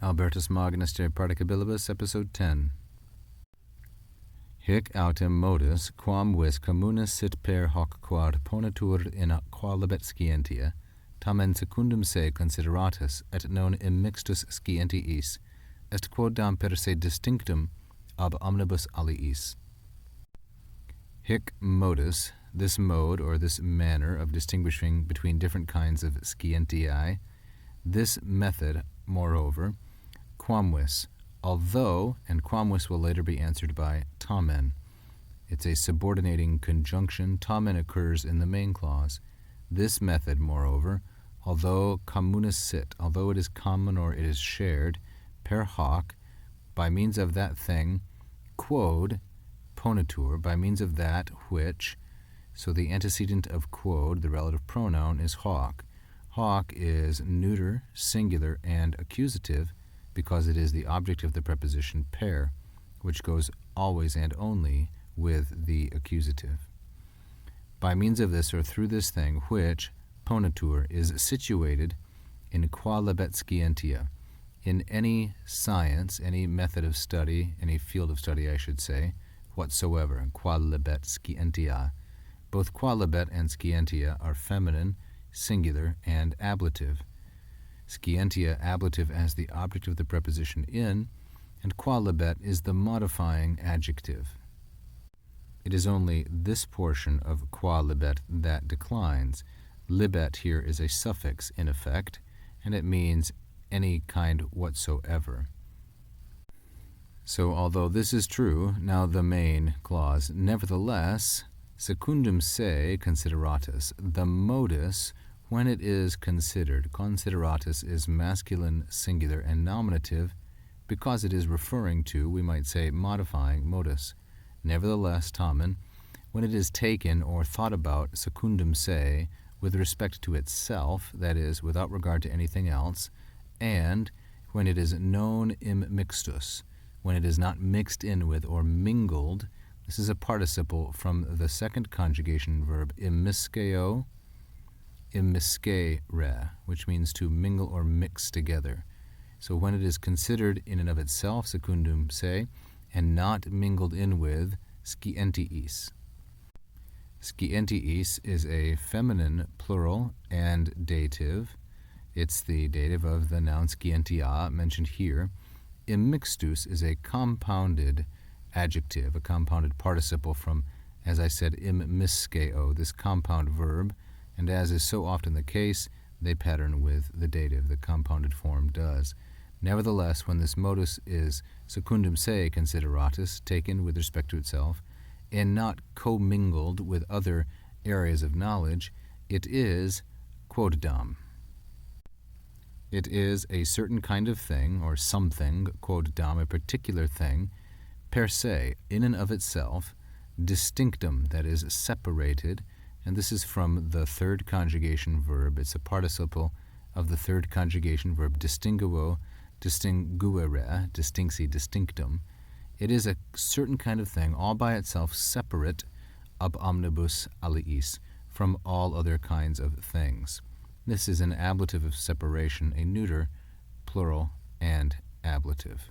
Albertus Magnus de Praedicabilibus, Episode 10. Hic autem modus, quam vis communis sit per hoc quod ponetur in qualibet scientia, tamen secundum se consideratus, et non immixtus scientiis, est quodam per se distinctum ab omnibus aliis. Hic modus, this mode or this manner of distinguishing between different kinds of scientiae, this method, moreover, quamvis, although, and quamvis will later be answered by tamen. It's a subordinating conjunction. Tamen occurs in the main clause. This method, moreover, although communis sit, although it is common or it is shared, per hoc, by means of that thing, quod, ponetur, by means of that which, so the antecedent of quod, the relative pronoun, is hoc. Hoc is neuter, singular, and accusative, because it is the object of the preposition per, which goes always and only with the accusative. By means of this or through this thing which, ponetur, is situated in qualibet scientia, in any science, any method of study, any field of study, I should say, whatsoever, qualibet scientia. Both qualibet and scientia are feminine, singular, and ablative. Scientia ablative as the object of the preposition in, and qualibet is the modifying adjective. It is only this portion of qualibet that declines. Libet here is a suffix in effect, and it means any kind whatsoever. So although this is true, now the main clause, nevertheless, secundum se consideratus, the modus, when it is considered, consideratus is masculine, singular, and nominative, because it is referring to, we might say, modifying modus. Nevertheless, tamen, when it is taken or thought about secundum se, with respect to itself, that is, without regard to anything else, and when it is non immixtus, when it is not mixed in with or mingled, this is a participle from the second conjugation verb immisceo, immiscere, which means to mingle or mix together. So when it is considered in and of itself, secundum se, and not mingled in with, scientiis. Scientiis is a feminine plural and dative. It's the dative of the noun scientia mentioned here. Immixtus is a compounded adjective, a compounded participle from, as I said, immisceo, this compound verb, and as is so often the case, they pattern with the dative, the compounded form does. Nevertheless, when this modus is secundum se consideratus, taken with respect to itself, and not commingled with other areas of knowledge, it is quodam. It is a certain kind of thing, or something, quodam, a particular thing, per se, in and of itself, distinctum, that is, separated, and this is from the third conjugation verb. It's a participle of the third conjugation verb distinguo, distinguere, distincti, distinctum. It is a certain kind of thing, all by itself, separate ab omnibus aliis, from all other kinds of things. This is an ablative of separation, a neuter, plural, and ablative.